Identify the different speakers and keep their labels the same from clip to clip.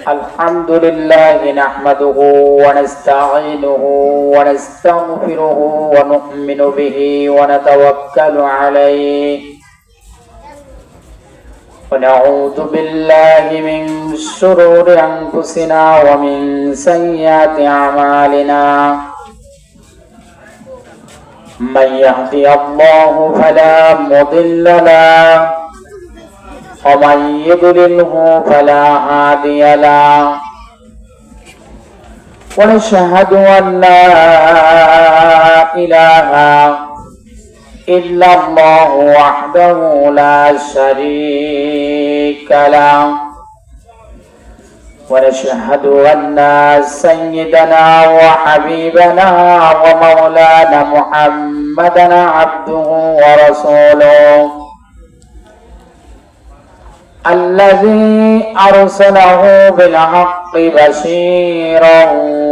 Speaker 1: الحمد لله نحمده ونستعينه ونستغفره ونؤمن به ونتوكل عليه ونعوذ بالله من شرور أنفسنا ومن سيئات أعمالنا من يهدي الله فلا مضل له ومن يضلله فلا هادي له ونشهد أن لا إله إلا الله وحده لا شريك له ونشهد أن سيدنا وحبيبنا ومولانا محمدا عبده ورسوله الذي أرسله بالحق بشيرا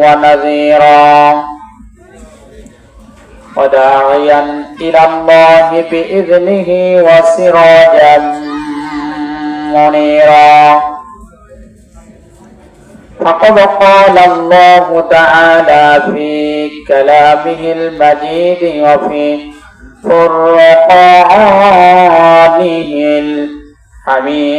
Speaker 1: ونذيرا وداعيا إلى الله بإذنه وسراجا منيرا فقد قال الله تعالى في كلامه المجيد وفي فرقانه حميد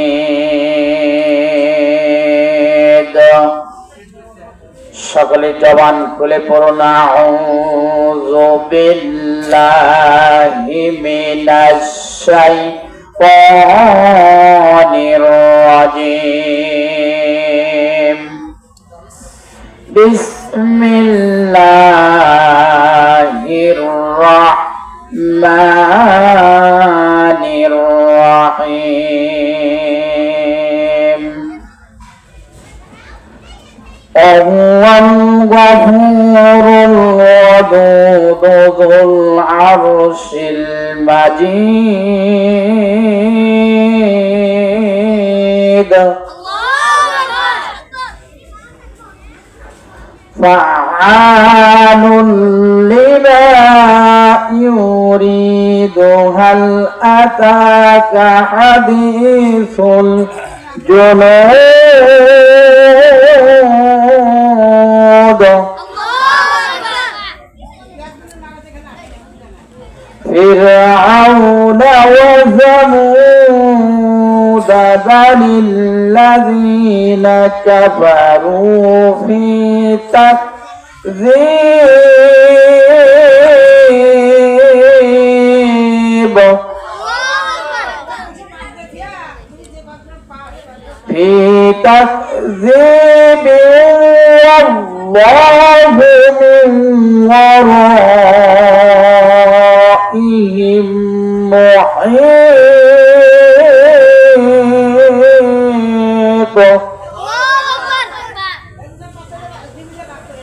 Speaker 1: সকলে জবান খুলে পড়ুন আউযু বিল্লাহি মিনাশ শাইতানির রাজীম বিসমিল্লাহির রাহমানির রাহিম وهو الغفور الودود ذو العرش المجيد فعال لما يريد هل أتاك حديث الجنود فرعون وثمود بل الذين كفروا في تكذيب والله من ورائهم محيط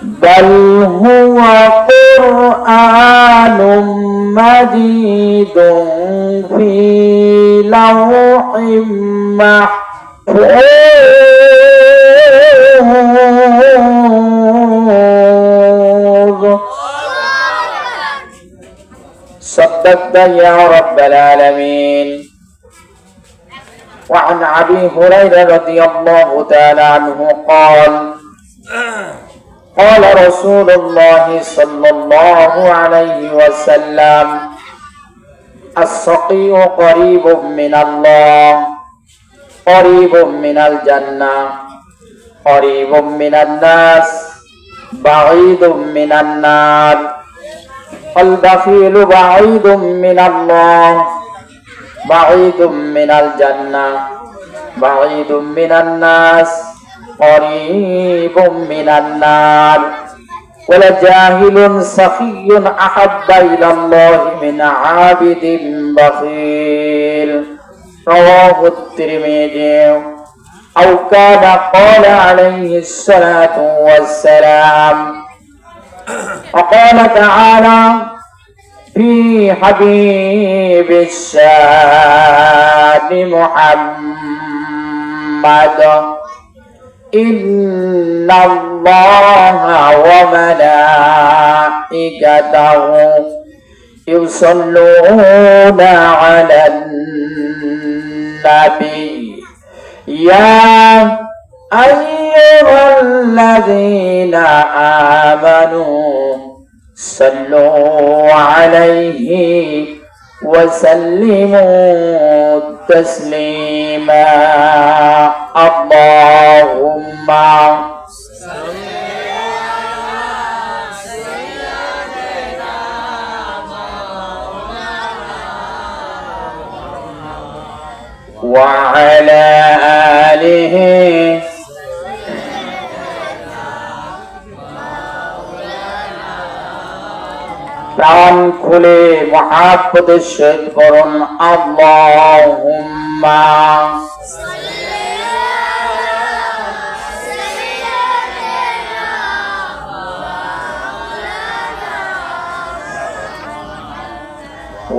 Speaker 1: بل هو قرآن مجيد في لوح محفوظ صدقت يا رب العالمين. وعن أبي هريرة رضي الله تعالى عنه قال قال رسول الله صلى الله عليه وسلم السقي قريب من الله قريب من الجنة قريب من الناس بعيد من النار البخيل بعيد من الله بعيد من الجنة بعيد من الناس قريب من النار ولجاهل سخي أحب إلى الله من عابد بخيل رواه الترمذي أو كان قال عليه الصلاة والسلام. وقال تعالى في حبيب الشان محمد إن الله وملائكته يصلون على النبي يا আইয়ুহাল্লাযীনা আমানু সাল্লু আলাইহি ওয়া সাল্লিমু তাসলিমা। আল্লাহুম্মা وعلى آله প্রাণ খুলে মহাব্বতের সহিত করুন আল্লাহুম্মা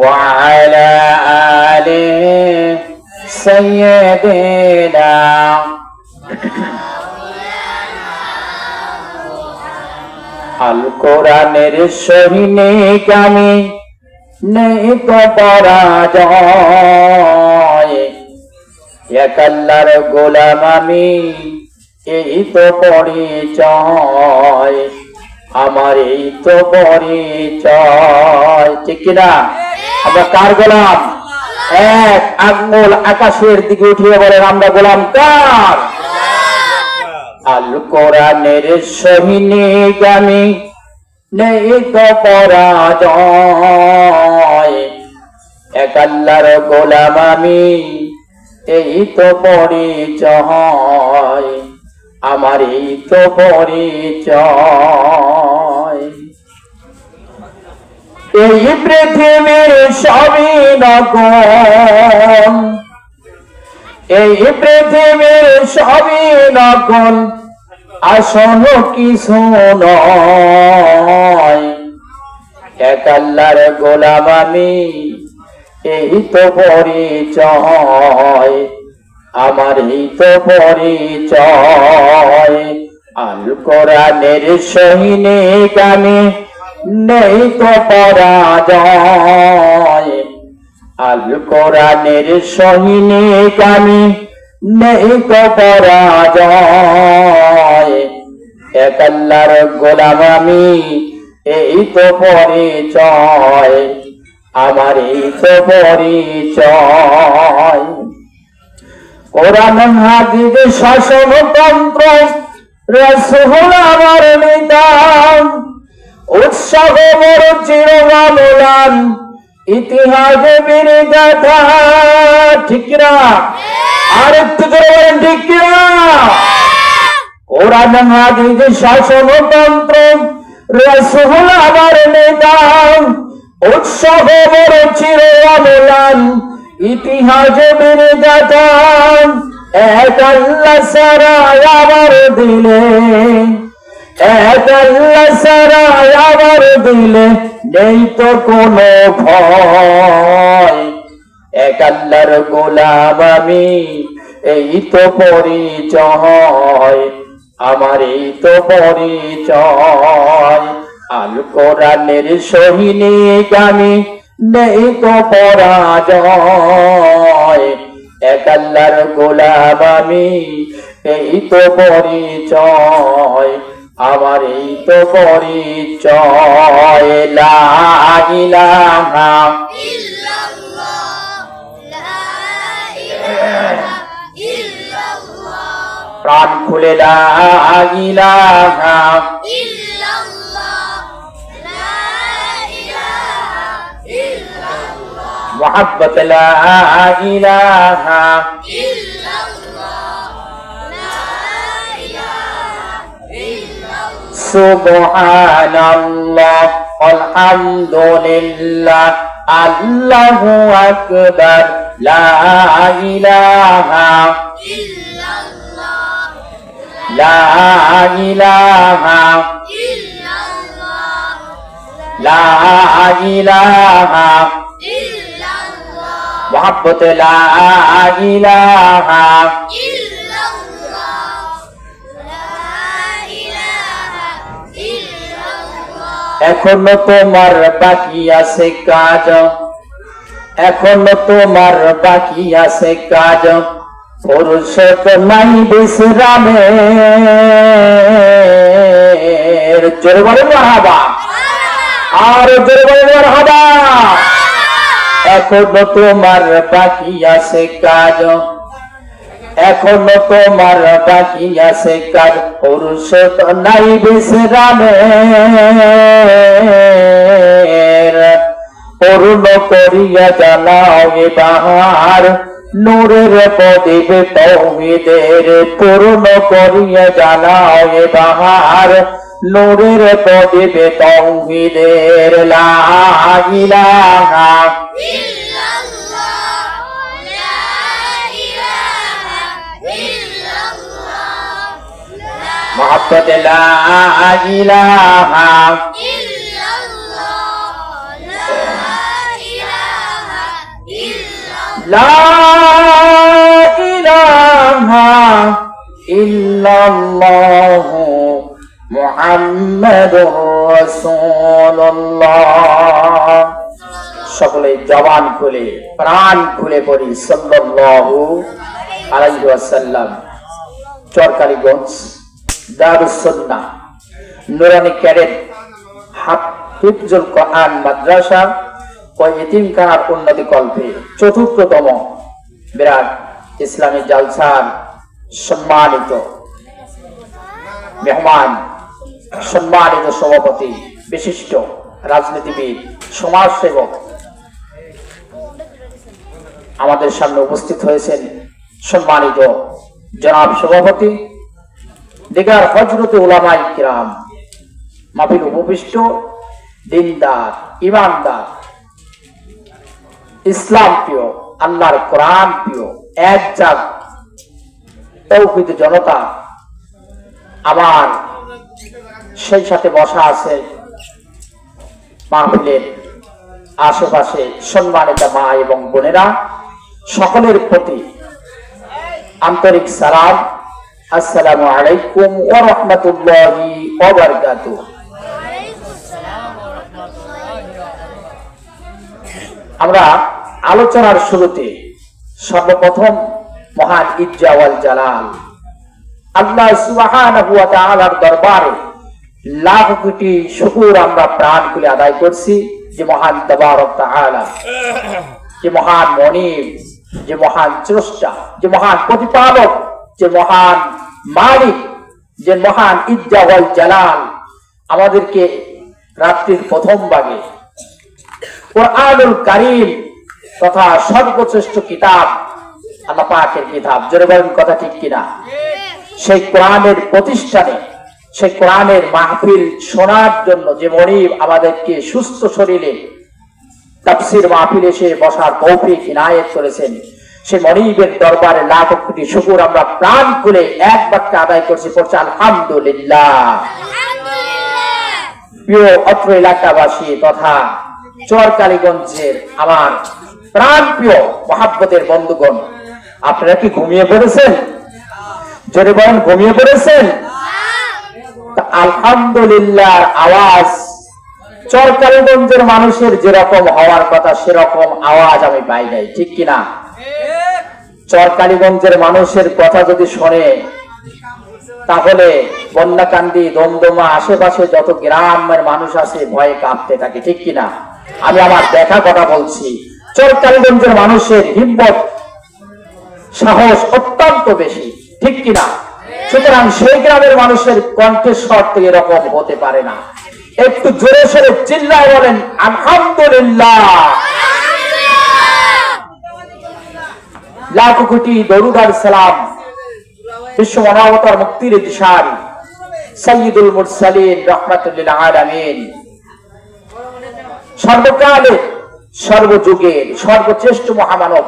Speaker 1: وعلى آله سيدنا আল কোরআনের সৈনিক আমি, নেই তো পরাজয়, এক আল্লাহর গোলাম আমি, এই তো পরিচয়, আমার এই তো পরিচয়। ঠিক কিনা? আমরা কার গোলাম? এক আঙ্গুল আকাশের দিকে উঠিয়ে বলেন আমরা গোলাম কার? আল কোরআনের সৈনিক আমি, নেই তো পরাজয়, এক আল্লাহর গোলাম আমি, এই তো পরিচয়, আমার এই তো পরিচয়। এই পৃথিবীর সবই নকল, এই পৃথিবীর সবই নকল, আসল কিছু নয়, এক আল্লাহর গোলাম আমি, এই তো পরিচয়, আমার এই তো পরিচয়। আল কোরআনের সৈনিক আমি, নেই তো পরাজয়, আল কোরআনের সৈনিক আমি, নেই তো পরাজয়, এক আল্লাহর গোলাম আমি, এই তো পরিচয়, আমার এই তো পরিচয়। কোরআন হাদিস শাসনতন্ত্র রাসূল আমার নিদান, উৎসাহ মোর চিরমালান, ইতিহাস বীরগাথা। ঠিক না? আর একটু জোরে বলেন ঠিক না? কোরআন হাদিস শাসনতন্ত্র রাসূল আমার নিদান, উৎসাহ মোর চিরমালান, ইতিহাস বীরগাথা। এক আল্লাহ ছাড়া আমার দিলে, এক আল্লাহ ছাড়া আমার দিলে নেই তো কোনো ভয়, এক আল্লাহর গোলাম আমি, এই তো পরিচয়, আমার এই তো পরিচয়। আল কোরআনের সৈনিক আমি, নেই তো পরাজয়, এক আল্লাহর গোলাম আমি, এই তো পরিচয়, আমার এই তো পরিচয়। লা ইলাহা ইল্লাল্লাহ, লা ইলাহা ইল্লাল্লাহ, প্রাণ খুলে লা ইলাহা ইল্লাল্লাহ, লা ইলাহা ইল্লাল্লাহ, মুহাব্বত লা ইলাহা সুবহানাল্লাহ আলহামদুলিল্লাহ আল্লাহু আকবার লা ইলাহা ইল্লাল্লাহ লা ইলাহা ইল্লাল্লাহ লা ইলাহা ইল্লাল্লাহ মুহাব্বত লা ইলাহা এখনো তোমার বাকি আছে কাজ, এখনো তোমার বাকি আছে কাজ, ফুরসত নাই বিশ্রামের, জোরে বলেন মারহাবা, আর জোরে বলেন মারহাবা। এখনো তোমার বাকি আছে কাজ, এখনো তোমার বাকি আছে কাজ, ফুরসত নাই বিশ্রামের। পূর্ণ করিয়া জানাও এ বাহার, নূরের প্রদীপ তাওহীদের। পূর্ণ করিয়া জানাও এ বাহার, নূরের প্রদীপ তাওহীদের। লা ইলাহা
Speaker 2: ইল্লাল্লাহ, লা ইলাহা ইল্লাল্লাহ,
Speaker 1: মুহাব্বত লা ইলাহা
Speaker 2: ইল্লাল্লাহ,
Speaker 1: লা ইলাহা ইল্লাল্লাহ মুহাম্মাদুর রাসূলুল্লাহ। সকলে জবান খুলে প্রাণ খুলে পড়ি সাল্লাল্লাহু আলাইহি ওয়াসাল্লাম। চরকালীগঞ্জ দারুস সুন্নাহ নুরানি ক্যাডেট হাফিজুল কোরআন মাদ্রাসা ও এতিমখানার উন্নতি কল্পে চতুর্থতম বিরাট ইসলামী জালসার সম্মানিত মেহমান, সম্মানিত সভাপতি, বিশিষ্ট রাজনীতিবিদ, সমাজসেবক আমাদের সামনে উপস্থিত হয়েছেন সম্মানিত জনাব সভাপতি, দিগার হযরত উলামায়ে কিরাম, মাহফিল উপবিষ্ট দিনদার, ইমানদার, ইসলাম প্রিয়, আল্লাহর কোরআন প্রিয় এক জাগ তৌহিদ জনতা। আমার সেই সাথে বসা আছে মাহফিলের আশেপাশে সম্মানিত মা এবং বোনেরা, সকলের প্রতি আন্তরিক সালাম। আসসালামু আলাইকুম ওয়া রাহমাতুল্লাহি ওয়া বারাকাতুহু। আমরা আলোচনার শুরুতে সর্বপ্রথম মহান ইজ্জা ওয়াল জালাল আল্লাহ সুবহানাহু ওয়া তাআলার দরবারে লাখ কোটি শুকর আমরা প্রাণ খুলে আদায় করছি যে মহান তাবারক তাআলা, যে মহান মনিব, যে মহান স্রষ্টা, যে মহান প্রতিপালক, যে মহান মালিক, যে মহান ইজ্জা ওয়াল জালাল আমাদেরকে রাত্রির প্রথম ভাগে কুরআনুল কারীম তথা সর্বশ্রেষ্ঠ কিতাব আল্লাহ পাকের কিতাব, জোরে বলেন কথা ঠিক কিনা, সেই কোরআনের প্রতিষ্ঠানে, সেই কোরআনের মাহফিল শোনার জন্য যে মনিব আমাদেরকে সুস্থ শরীরে তাফসীর মাহফিলে এসে বসার তৌফিক ইনায়েত করেছেন, সেই মনিবের দরবারে লাখ কোটি শুকর আমরা প্রাণ খুলে এক বাক্যে আদায় করছি, পড়ছি আলহামদুলিল্লাহ। প্রিয় অত্র এলাকাবাসী তথা চরকালীগঞ্জের আমার প্রাণ প্রিয় মহাব্বতের বন্ধুগণ, আপনারা কি ঘুমিয়ে পড়েছেন? জোরে বলেন, ঘুমিয়ে পড়েছেন? আলহামদুলিল্লাহ আওয়াজ চরকালীগঞ্জের মানুষের যেরকম হওয়ার কথা সেরকম আওয়াজ আমি পাই নাই, ঠিক কিনা? চরকালীগঞ্জের মানুষের কথা যদি শোনে তাহলে বন্যাকান্দি, দমদমা, আশেপাশে যত গ্রামের মানুষ আছে ভয়ে কাঁপতে থাকে, ঠিক কিনা? আমি আমার দেখা কথা বলছি, চরকালীগঞ্জের মানুষের হিম্মত সাহস অত্যন্ত বেশি, ঠিক কিনা? সুতরাং সেই গ্রামের মানুষের কণ্ঠস্বর তো এরকম হতে পারে না। একটু জোরে সোরে চিল্লায় বলেন আলহামদুলিল্লাহ। লাখ কোটি দরুদ আর সালাম বিশ্ব মানবতার মুক্তির দিশারি সাইয়্যিদুল মুরসালিন রাহমাতুল লিল আলামিন, সর্বকালে সর্বযুগের সর্বশ্রেষ্ঠ মহামানব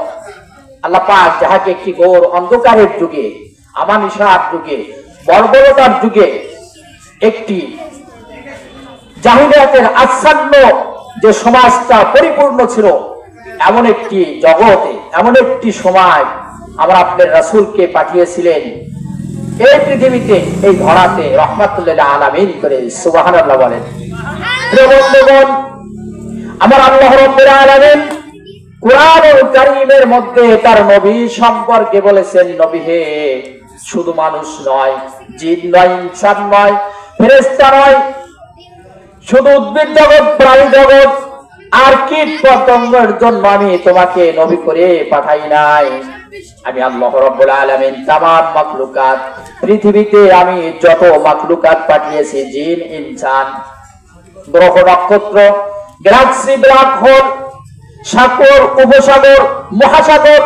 Speaker 1: আল্লাহ পাক যাহাকে একটি ঘোর অন্ধকারের যুগে, আমানিশার যুগে, বর্বরতার যুগে, একটি জাহিলিয়াতের আচ্ছন্ন যে সমাজটা পরিপূর্ণ ছিল, এমন একটি জগতে, এমন একটি সময় আমার আপনার রাসূলকে পাঠিয়েছিলেন এই পৃথিবীতে, এই ধরাতে রাহমাতুল লিল আলামিন করে সুবহানাল্লাহ বলেন। প্রিয় বন্ধুগণ, আমার আল্লাহ রাব্বুল আলামিন কোরআনুল কারীমের মধ্যে তার নবী সম্পর্কে বলেছেন, নবী হে শুধু মানুষ নয়, জিন নয়, ইনসান নয়, ফেরেশতা নয়, শুধু উদ্ভিদ জগৎ, প্রাণী জগৎ আর কীট পতঙ্গের জন্য আমি তোমাকে নবী করে পাঠাই নাই। আমি আল্লাহ রাব্বুল আলামিন তামাম মাখলুকাত, পৃথিবীতে আমি যত মাখলুকাত পাঠিয়েছি, জিন, ইনসান, গ্রহ, নক্ষত্র, গ্যালাক্সি, ব্ল্যাক হোল, সাগর, উপসাগর, মহাসাগর,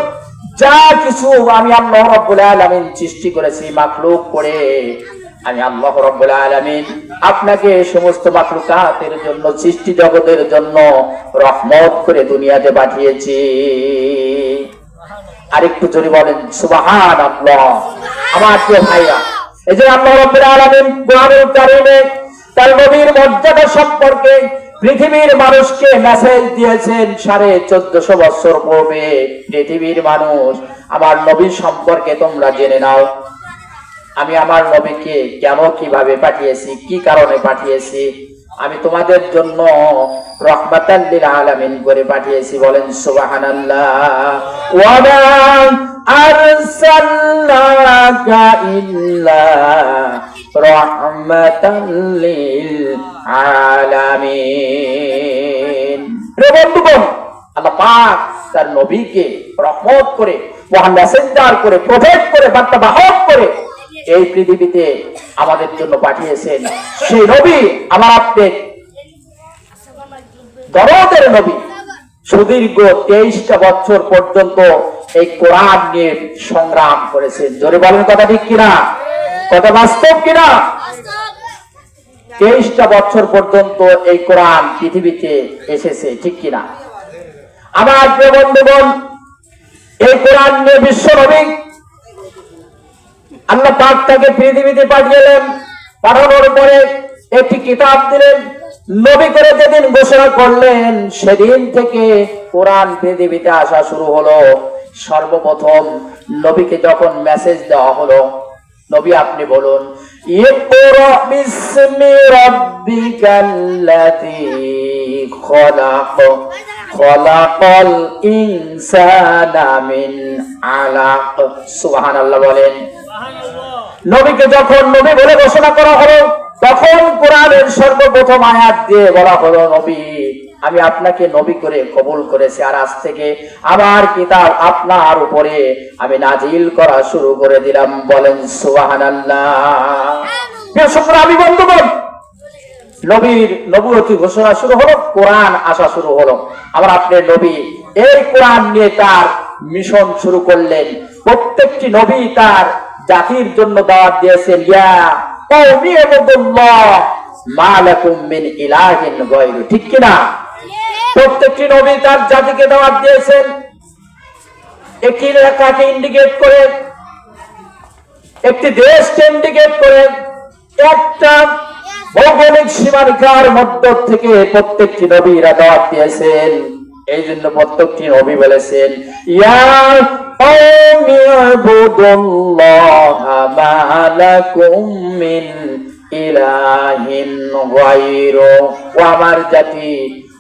Speaker 1: যা কিছু আমি আল্লাহ রাব্বুল আলামিন সৃষ্টি করেছি মাখলুক করে, আমি আল্লাহ রাব্বুল আলামিন আপনাকে সমস্ত মাখলুকাতের জন্য, সৃষ্টি জগতের জন্য রহমত করে দুনিয়াতে পাঠিয়েছি। আরেকটু জোরে বলেন সুবহানাল্লাহ। আমার প্রিয় ভাইরা, এই যে আল্লাহ রাব্বুল আলামিন কোরআনুল কারীমে তার নবীর মর্যাদা সম্পর্কে পৃথিবীর মানুষকে মেসেজ দিয়েছেন 1450 বছর পূর্বে। পৃথিবীর মানুষ, আমার নবী সম্পর্কে তোমরা জেনে নাও। আমি আমার নবীকে কেন, কিভাবে পাঠিয়েছি, কি কারণে পাঠিয়েছি, আমি তোমাদের জন্য রাহমাতাল লিল আলামিন করে পাঠিয়েছি। বলেন সুবহানাল্লাহ। ওয়া মা আরসালনাকা ইল্লা রাহমাতাল লিল আলামিন। রে বন্ধুগণ, আল্লাহ পাক তার নবীকে রহমত করে, মহান মেসেঞ্জার করে, প্রফেট করে, বার্তা বাহক করে এই পৃথিবীতে আমাদের জন্য পাঠিয়েছেন। সেই নবী আমার আপনার দরদের নবী সুদীর্ঘ 23টা বছর পর্যন্ত এই কোরআন নিয়ে সংগ্রাম করেছেন। জোরে বলেন কথা ঠিক কিনা, কথা বাস্তব কিনা? 23টা বছর পর্যন্ত এই কোরআন পৃথিবীতে এসেছে, ঠিক কিনা? আমার প্রিয় বন্ধুগণ, এই কোরআন নিয়ে বিশ্ব নবী আল্লাহ পাক তাকে পৃথিবীতে পাঠিয়েলেন। পাঠানোর পরে একটি কিতাব দিলেন, নবী করে যেদিন ঘোষণা করলেন সেদিন থেকে কোরআন পৃথিবীতে আসা শুরু হলো। সর্বপ্রথম নবীকে যখন মেসেজ দেওয়া হলো, নবী আপনি বলুন, ইকরা বিসমি রাব্বিকাল্লাযী খলাক, খলাকাল ইনসানা মিন আলাক। সুবহানাল্লাহ বলেন। নবীকে যখন নবী বলে ঘোষণা করা হলো, তখন কোরআনের সর্বপ্রথম আয়াত দিয়ে বলা হলো, নবী আমি আপনাকে নবী করে কবুল করেছি, আর আজ থেকে আমার কিতাব আপনার উপরে আমি নাজিল করা শুরু করে দিলাম। বলেন সুবহানাল্লাহ। প্রিয় সংগ্রামী বন্ধুগণ, নবীর নবুয়তি ঘোষণা শুরু হলো, কোরআন আসা শুরু হলো। আবার আপনার নবী এই কোরআন নিয়ে তার মিশন শুরু করলেন। প্রত্যেকটি নবী তার জাতির জন্য দাওয়াত দিয়েছেন, ইয়া কওমি ইবুদুল্লাহ মা লাকুম মিন ইলাহিন গায়রু, ঠিক কি না? প্রত্যেকটি নবী তার জাতিকে দাওয়াত দিয়েছেন একটি এলাকাকে ইন্ডিকেট করে, একটি দেশকে ইন্ডিকেট করে, একটা ভৌগোলিক সীমারেখার মধ্য থেকে প্রত্যেকটি নবীরা দাওয়াত দিয়েছেন। এই জন্য প্রত্যেকটি নবী বলেছেন, ইয়া কওমি ইবুদুল্লাহ মা লাকুম মিন ইলাহিন গায়রু। ও আমার জাতি,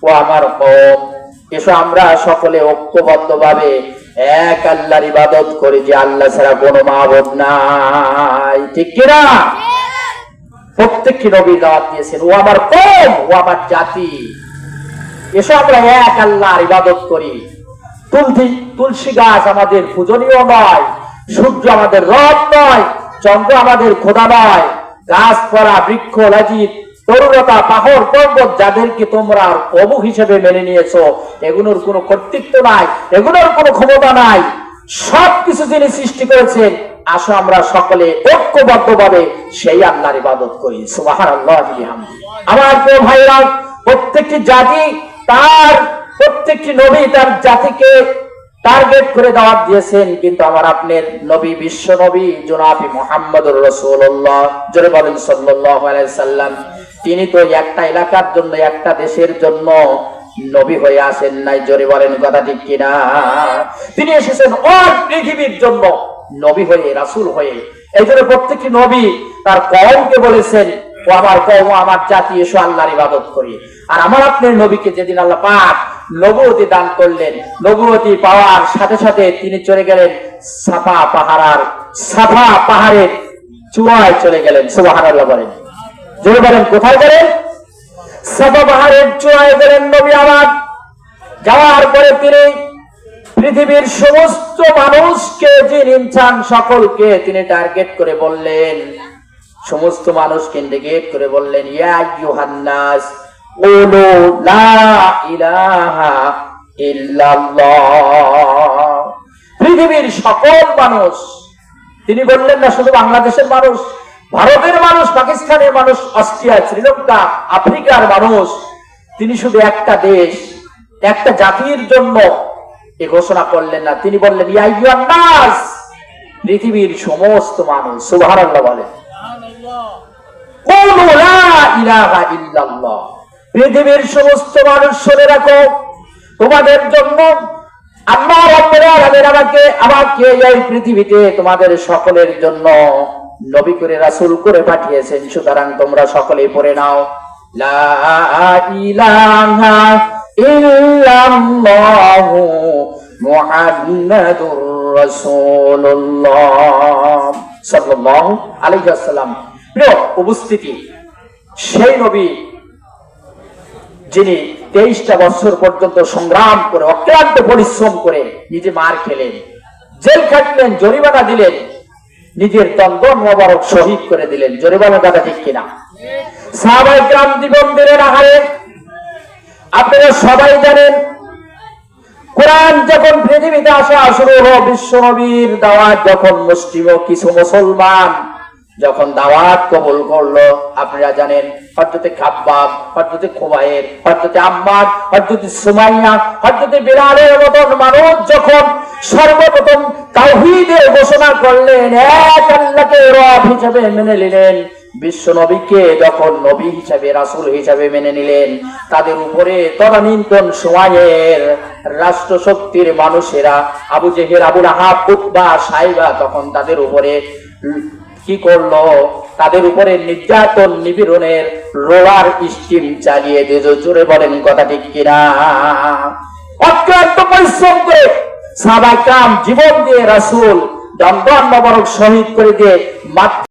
Speaker 1: ও আমার কওম, এসো আমরা সকলে ঐক্যবদ্ধভাবে এক আল্লাহর ইবাদত করি, যে আল্লাহ ছাড়া কোনো মাবুদ নাই, ঠিক কি না? প্রত্যেকটি নবী দাওয়াত দিয়েছেন, ও আমার কওম, ও আমার জাতি, এসো আমরা এক আল্লাহর ইবাদত করি। তুলসী গাছ আমাদের পূজনীয় নয়, সূর্য আমাদের রব নয়, চন্দ্র আমাদের খোদা নয়, গাছপালা, বৃক্ষ, লাজিত, তরুণতা, পাহাড়, পর্বত যাদেরকে তোমরা প্রভু হিসেবে মেনে নিয়েছো, এগুলোর কোনো কর্তৃত্ব নাই, এগুলোর কোনো ক্ষমতা নাই। সবকিছু যিনি সৃষ্টি করেছেন, আসো আমরা সকলে ঐক্যবদ্ধভাবে সেই আল্লাহর ইবাদত করি। সুবহানাল্লাহি ওয়া বিহামদিহি। আমার প্রিয় ভাইরা, প্রত্যেকটি জাতি তার, প্রত্যেকটি নবী তার জাতিকে টার্গেট করে দাওয়াত দিয়েছেন। কিন্তু আমার আপনার নবী, বিশ্ব নবী জনাবি মুহাম্মদুর রাসূলুল্লাহ, জোরে বলেন সাল্লাল্লাহু আলাইহি সাল্লাম, তিনি তো একটা এলাকার জন্য, একটা দেশের জন্য নবী হয়ে আসেন নাই। জোরে বলেন কথা ঠিক কিনা? তিনি এসেছেন অল পৃথিবীর জন্য নবী হয়ে, রাসূল হয়ে। এই জন্য প্রত্যেকটি নবী তার কওমকে বলেছেন, ও আমার কওম, আমার জাতি, এসো আল্লাহর ইবাদত করি। আর আমার আপনার নবীকে যেদিন আল্লাহ পাক নবুয়তি দান করলেন। নবুয়তি পাওয়ার সাথে সাথে তিনি চলে গেলেন সাফা পাহাড়ের চূড়ায় চলে গেলেন। সুবহানাল্লাহ বলেন, জোরে বলেন, কোথায় গেলেন? সাফা পাহাড়ের চূড়ায় গেলেন নবী আমার। যাওয়ার পরে তিনি পৃথিবীর সমস্ত মানুষকে, যিনি ইনসান সকলকে তিনি টার্গেট করে বললেন, সমস্ত মানুষকে টার্গেট করে বললেন, ইয়া আইয়ুহান নাস কুলু লা ইলাহা ইল্লাল্লাহ। পৃথিবীর সকল মানুষ, তিনি বললেন না শুধু বাংলাদেশের মানুষ, ভারতের মানুষ, পাকিস্তানের মানুষ, অস্ট্রিয়া, শ্রীলঙ্কা, আফ্রিকার মানুষ, তিনি শুধু একটা দেশ, একটা জাতির জন্য এ ঘোষণা করলেন না, তিনি বললেন ইয়া আইয়ুহান নাস, পৃথিবীর সমস্ত মানুষ। সুবহানাল্লাহ বলেন, কুলু লা ইলাহা ইল্লাল্লাহ। পৃথিবীর সমস্ত মানুষ শুনে রাখো, তোমাদের জন্য আল্লাহ রাব্বুল আলামিন আমাকে এই পৃথিবীতে তোমাদের সকলের জন্য নবী করে, রাসূল করে পাঠিয়েছেন। সুতরাং তোমরা সকলেই পড়ে নাও, লা ইলাহা ইল্লাল্লাহু মুহাম্মাদুর রাসূলুল্লাহ সাল্লাল্লাহু আলাইহি ওয়াসাল্লাম। প্রিয় উপস্থিতি, সেই নবী যিনি 23টা বছর পর্যন্ত সংগ্রাম করে, অক্লান্ত পরিশ্রম করে নিজে মার খেলেন, জেল খাটলেন, জরিমানা দিলেন, নিজের দন্দন মোবারক শহীদ করে দিলেন। জরিমানা কথা ঠিক কিনা? সাহাবায়ে কেরাম জীবন দিলেন আহারে। আপনারা সবাই জানেন, কোরআন যখন পৃথিবীতে আসা শুরু হলো, বিশ্ব নবীর দাওয়াত যখন মুসলিম কিছু মুসলমান যখন দাওয়াত কবুল করলো, আপনারা জানেন হযরতে খাব্বাব, হযরতে খুবাইব, হযরতে আম্মার, হযরতে সুমাইয়া, হযরতে বিলালের মতন মানুষ যখন সর্বপ্রথম তাওহীদের ঘোষণা করলেন, এক আল্লাহকে রব হিসেবে মেনে নিলেন, বিশ্ব নবীকে যখন নবী হিসেবে, রাসূল হিসেবে মেনে নিলেন, তাদের উপরে তদানীন্তন সময়ের রাষ্ট্র শক্তির মানুষেরা, আবু জেহেল, আবু লাহাব, উতবা, সাইবা, তখন তাদের উপরে কি করলো? তাদের উপরে নির্যাতন নিপীড়নের রোলার স্টিম চালিয়ে দিল। জোরে বলেন কথা ঠিক কিনা? অক্লান্ত পরিশ্রম করে সাহাবায়ে কেরাম জীবন দিয়ে, রাসূল দন্দন মোবারক শহীদ করে দিয়ে